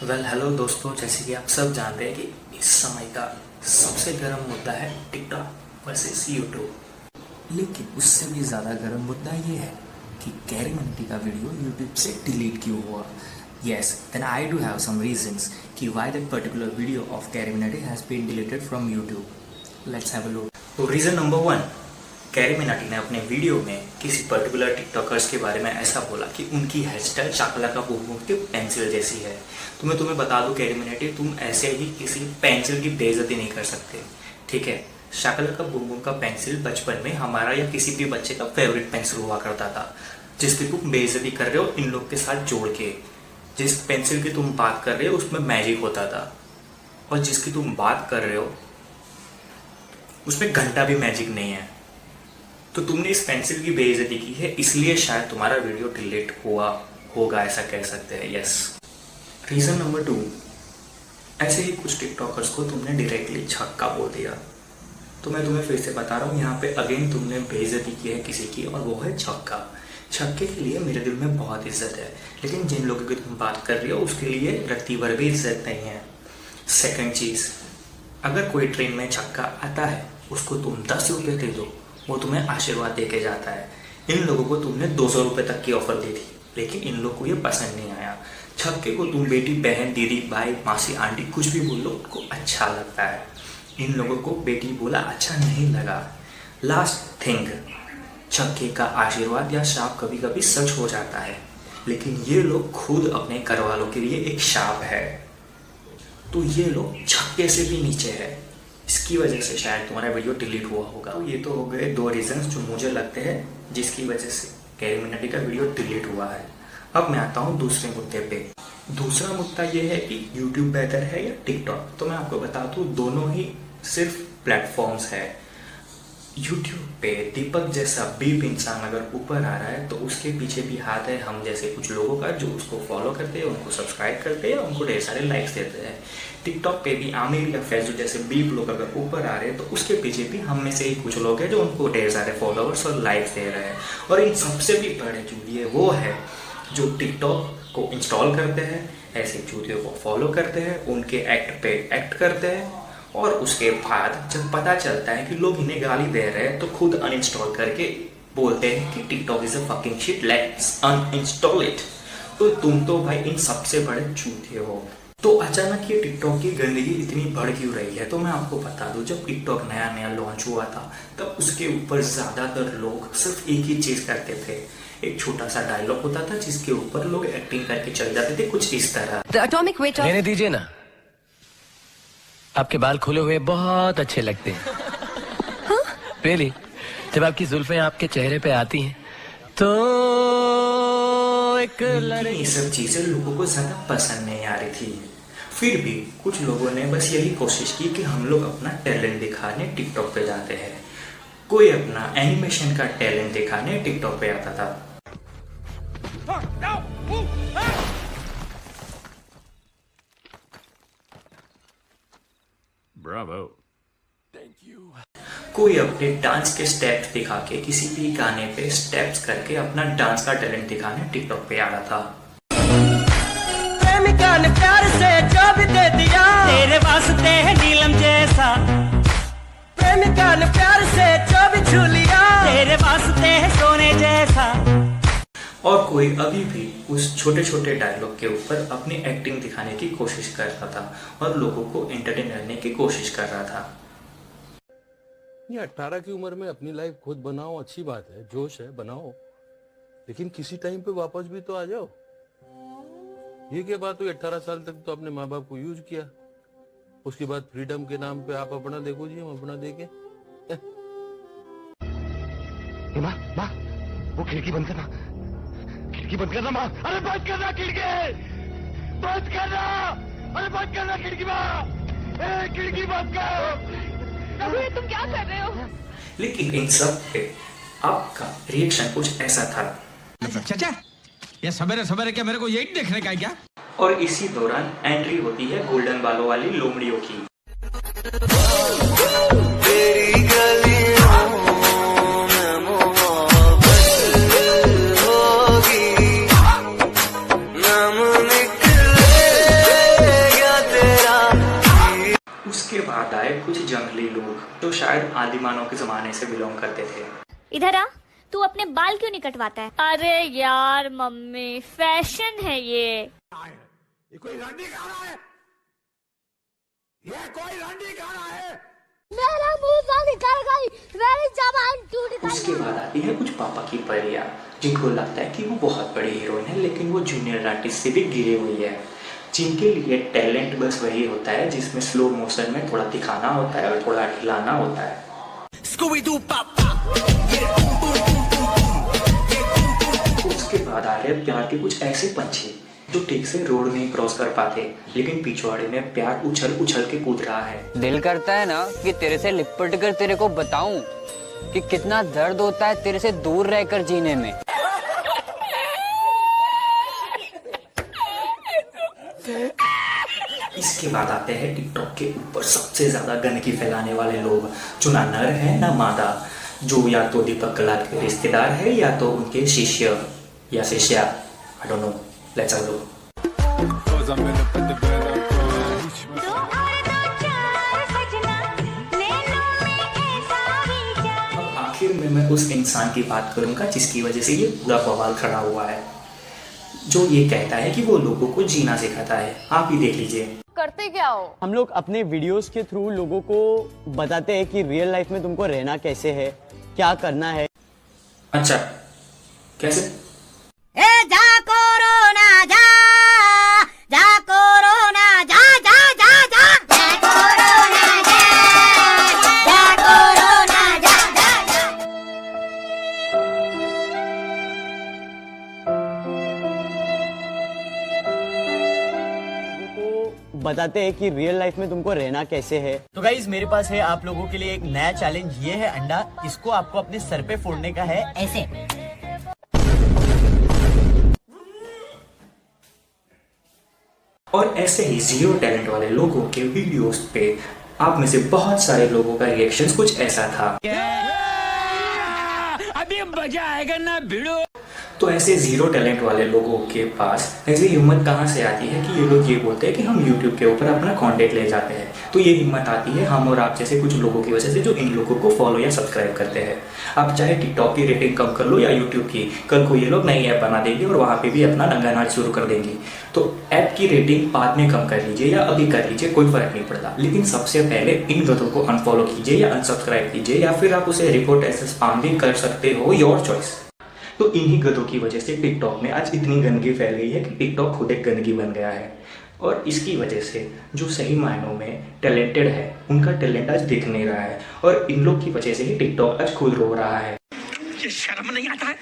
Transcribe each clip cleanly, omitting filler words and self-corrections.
Hello दोस्तों, जैसे कि आप सब जानते हैं कि इस समय का सबसे गर्म मुद्दा है टिकटॉक वर्सेस यूट्यूब। लेकिन उससे भी ज़्यादा गर्म मुद्दा ये है कि कैरी मिनाटी का वीडियो यूट्यूब से डिलीट क्यों हुआ। Yes, then I do have some reasons कि why that particular video of Carry Minati has been deleted from YouTube. Let's have a look. तो रीज़न नंबर 1, कैरी मिनाटी ने अपने वीडियो में किसी पर्टिकुलर टिकटॉकर्स के बारे में ऐसा बोला कि उनकी हेयर स्टाइल शाकला का बूम बूम के पेंसिल जैसी है। तो मैं तुम्हें बता दूं कैरी मिनाटी, तुम ऐसे ही किसी पेंसिल की बेइज्जती नहीं कर सकते, ठीक है। शाकला का बूम बूम का पेंसिल बचपन में हमारा या किसी भी बच्चे का फेवरेट पेंसिल हुआ करता था, जिसकी तुम बेइज्जती कर रहे हो इन लोग के साथ जोड़ के। जिस पेंसिल की तुम बात कर रहे हो उसमें मैजिक होता था, और जिसकी तुम बात कर रहे हो उसमें घंटा भी मैजिक नहीं है। तो तुमने इस पेंसिल की बेइज्जती की है, इसलिए शायद तुम्हारा वीडियो डिलीट हुआ होगा, ऐसा कह सकते हैं। यस। रीजन नंबर 2, ऐसे ही कुछ टिकटॉकर्स को तुमने डायरेक्टली छक्का बोल दिया। तो मैं तुम्हें फिर से बता रहा हूँ, यहाँ पे अगेन तुमने बेइज्जती की है किसी की, और वो है छक्का। छक्के के लिए मेरे दिल में बहुत इज्जत है, लेकिन जिन लोगों की तुम बात कर रही हो उसके लिए रत्ती भर भी इज्जत नहीं है। सेकेंड चीज़, अगर कोई ट्रेन में छक्का आता है उसको तुम 10 रुपये दे दो, वो तुम्हें आशीर्वाद दे के जाता है। इन लोगों को तुमने 200 रुपये तक की ऑफर दी थी, लेकिन इन लोगों को ये पसंद नहीं आया। छक्के को तुम बेटी, बहन, दीदी, भाई, मासी, आंटी कुछ भी बोल लो, उनको अच्छा लगता है। इन लोगों को बेटी बोला अच्छा नहीं लगा। लास्ट थिंग, छक्के का आशीर्वाद या शाप कभी कभी सच हो जाता है, लेकिन ये लोग खुद अपने घर वालों के लिए एक शाप है। तो ये लोग छक्के से भी नीचे है, इसकी वजह से शायद तुम्हारा वीडियो डिलीट हुआ होगा। तो ये तो हो गए 2 रीजंस जो मुझे लगते हैं जिसकी वजह से कैरी मिनाटी का वीडियो डिलीट हुआ है। अब मैं आता हूँ दूसरे मुद्दे पे। दूसरा मुद्दा ये है कि यूट्यूब बेहतर है या टिकटॉक। तो मैं आपको बता दूँ, दोनों ही सिर्फ प्लेटफॉर्म्स है। यूट्यूब पे दीपक जैसा बीप इंसान अगर ऊपर आ रहा है तो उसके पीछे भी हाथ है हम जैसे कुछ लोगों का, जो उसको फॉलो करते हैं, उनको सब्सक्राइब करते हैं, उनको ढेर सारे लाइक्स देते हैं। टिकटॉक पे भी आमिर या फैजू जैसे बीप लोग अगर ऊपर आ रहे हैं तो उसके पीछे भी हम में से ही कुछ लोग हैं जो उनको ढेर सारे फॉलोअर्स और लाइक्स दे रहे हैं। और इन सबसे भी बड़े चूतिए वो है जो टिकटॉक को इंस्टॉल करते हैं, ऐसे चूतियों को फॉलो करते हैं, उनके एक्ट पे एक्ट करते हैं, और उसके बाद जब पता चलता है कि लोग इन्हें गाली दे रहे हैं तो खुद अनइंस्टॉल करके बोलते हैं कि TikTok is a fucking shit, let's uninstall it. तो तुम तो भाई इन सबसे बड़े चूतिए हो। तो अचानक ये टिकटॉक की गंदगी इतनी बढ़ क्यों रही है? तो मैं आपको बता दूं, जब टिकटॉक नया नया लॉन्च हुआ था तब उसके ऊपर ज्यादातर लोग सिर्फ एक ही चीज करते थे। एक छोटा सा डायलॉग होता था जिसके ऊपर लोग एक्टिंग करके चल जाते थे, कुछ इस तरह। रहने दीजिए ना, आपके बाल खुले हुए बहुत अच्छे लगते हैं। रियली, जब आपकी जुल्फें आपके चेहरे पे आती हैं तो एक ये सब चीजें लोगों को ज्यादा पसंद नहीं आ रही थी। फिर भी कुछ लोगों ने बस यही कोशिश की कि हम लोग अपना टैलेंट दिखाने टिकटॉक पे जाते हैं। कोई अपना एनिमेशन का टैलेंट दिखाने टिकटॉक पे आता था। Bravo. कोई अपने डांस के स्टेप्स दिखा के किसी भी गाने पे स्टेप्स करके अपना डांस का टैलेंट दिखाने टिकटॉक पे आ रहा था। प्रेमिका ने प्यार से जो भी दे दिया तेरे वास्ते है नीलम जैसा। प्रेमिका ने प्यार से जो भी छू लिया तेरे वास्ते है सोने जैसा। और कोई अभी भी उस छोटे छोटे डायलॉग के ऊपर अपनी एक्टिंग दिखाने की कोशिश कर रहा था और लोगों को एंटरटेन करने की कोशिश कर रहा था। ये 18 की उम्र में अपनी लाइफ खुद बनाओ, अच्छी बात है, जोश है, बनाओ, लेकिन किसी टाइम पे वापस भी तो आ जाओ। ये क्या बात हुई, 18 साल तक तो अपने माँ बाप को यूज किया, उसके बाद फ्रीडम के नाम पे आप अपना देखो जी, हम अपना देखें। माँ, माँ, वो खिड़की बंद करना, खिड़की बंद करना माँ। अरे बंद करना खिड़की, बंद करना, अरे बंद करना खिड़की माँ, खिड़की बंद कर। तुम क्या कर रहे हो? लेकिन इन सब पे आपका रिएक्शन कुछ ऐसा था। चाचा, ये सवेरे सवेरे क्या मेरे को यही देखने का है क्या? और इसी दौरान एंट्री होती है गोल्डन बालों वाली लोमड़ियों की। शायद आदिमानव के ज़माने से बिलोंग करते थे। इधर आ, तू अपने बाल क्यों नहीं कटवाता है? अरे यार मम्मी, फैशन है ये। कोई रंडी खा रहा है, ये कोई रंडी खा रहा है। मेरा मुंह से निकल गई, मेरी जबान टूट गई। उसके बाद आती है कुछ पापा की परियां, जिनको लगता है कि वो बहुत बड़ी हीरोइन है, लेकिन वो जूनियर आर्टिस्ट से भी गिरी हुई है, जिनके लिए टैलेंट बस वही होता है जिसमें स्लो मोशन में थोड़ा दिखाना होता है और थोड़ा हिलाना होता है। उसके बाद आ रहे प्यार के कुछ ऐसे पंछी जो ठीक से रोड नहीं क्रॉस कर पाते, लेकिन पिछवाड़े में प्यार उछल उछल के कूद रहा है। दिल करता है ना कि तेरे से लिपट कर तेरे को बताऊं कि कितना दर्द होता है तेरे से दूर रहकर जीने में। इसके बाद आते हैं टिकटॉक के ऊपर सबसे ज्यादा गंदगी फैलाने वाले लोग, जो ना नर है ना मादा, जो या तो दीपक कलाल के रिश्तेदार है या तो उनके शिष्य या शिष्या, I don't know, let's have a look. अब आखिर में मैं उस इंसान की बात करूंगा जिसकी वजह से ये पूरा बवाल खड़ा हुआ है, जो ये कहता है कि वो लोगों को जीना सिखाता है। आप ही देख लीजिए। करते क्या हो? हम लोग अपने वीडियोस के थ्रू लोगों को बताते हैं कि रियल लाइफ में तुमको रहना कैसे है, क्या करना है। अच्छा, कैसे? जा कोरोना जा, जा कोरोना जा, जा जा जा, जा कोरोना जा, जा कोरोना जा, जा जा। लोगों को बताते हैं कि रियल लाइफ में तुमको रहना कैसे है। तो गाइज मेरे पास है आप लोगों के लिए एक नया चैलेंज, ये है अंडा, इसको आपको अपने सर पे फोड़ने का है ऐसे। और ऐसे ही जीरो टैलेंट वाले लोगों के वीडियोस पे आप में से बहुत सारे लोगों का रिएक्शन कुछ ऐसा था। अभी मजा आएगा ना भिड़ो। तो ऐसे जीरो टैलेंट वाले लोगों के पास ऐसी हिम्मत कहाँ से आती है कि ये लोग ये बोलते हैं कि हम YouTube के ऊपर अपना कंटेंट ले जाते हैं। तो ये हिम्मत आती है हम और आप जैसे कुछ लोगों की वजह से, जो इन लोगों को फॉलो या सब्सक्राइब करते हैं। आप चाहे टिकटॉक की रेटिंग कम कर लो या यूट्यूब की, कल को ये लोग नई ऐप बना देंगे और वहाँ पे भी अपना नंगा नाच शुरू कर देंगे। तो ऐप की रेटिंग बाद में कम कर लीजिए या अभी कर लीजिए, कोई फर्क नहीं पड़ता, लेकिन सबसे पहले इन गधों को अनफॉलो कीजिए या अनसब्सक्राइब कीजिए, या फिर आप उसे रिपोर्ट ऐसे स्पैम भी कर सकते हो, योर चॉइस। तो इन्हीं गधों की वजह से टिकटॉक में आज इतनी गंदगी फैल गई है कि टिकटॉक खुद एक गंदगी बन गया है। और इसकी वजह से जो सही मायनों में टैलेंटेड है उनका टैलेंट आज दिख नहीं रहा है, और इन लोग की वजह से ही टिकटॉक आज खुद रो रहा है। ये शर्म नहीं आता है?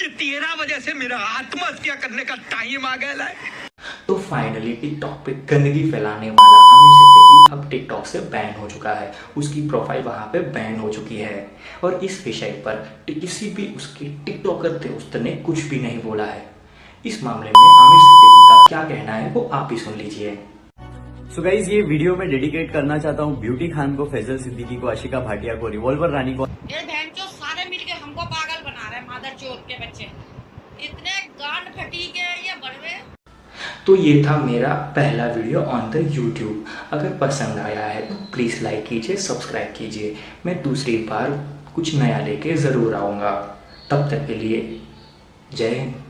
ये तेरा वजह से मेरा आत्महत्या करने का टाइम आ गया है। तो फाइनली टिकटॉक पे गंदगी फैलाने वाला आमिर सिद्दीकी अब टिकटॉक से बैन हो चुका है, उसकी प्रोफाइल वहां पे बैन हो चुकी है। और इस विषय पर किसी भी उसके टिकटॉकर दोस्त ने कुछ भी नहीं बोला है। इस मामले में आमिर सिद्दीकी का क्या कहना है वो आप ही सुन लीजिए। सो गाइज ये वीडियो मैं डेडिकेट करना चाहता हूँ ब्यूटी खान को, फैजल सिद्दीकी को, आशिका भाटिया को, रिवॉल्वर रानी को। ये बहन चो सारे मिलके हमको पागल बना रहे हैं, मादर चोद के बच्चे इतने गांड फटी के ये बड़वे। तो ये था मेरा पहला वीडियो ऑन द यूट्यूब। अगर पसंद आया है तो प्लीज़ लाइक कीजिए, सब्सक्राइब कीजिए। मैं दूसरी बार कुछ नया लेके ज़रूर आऊँगा। तब तक के लिए जय हिंद।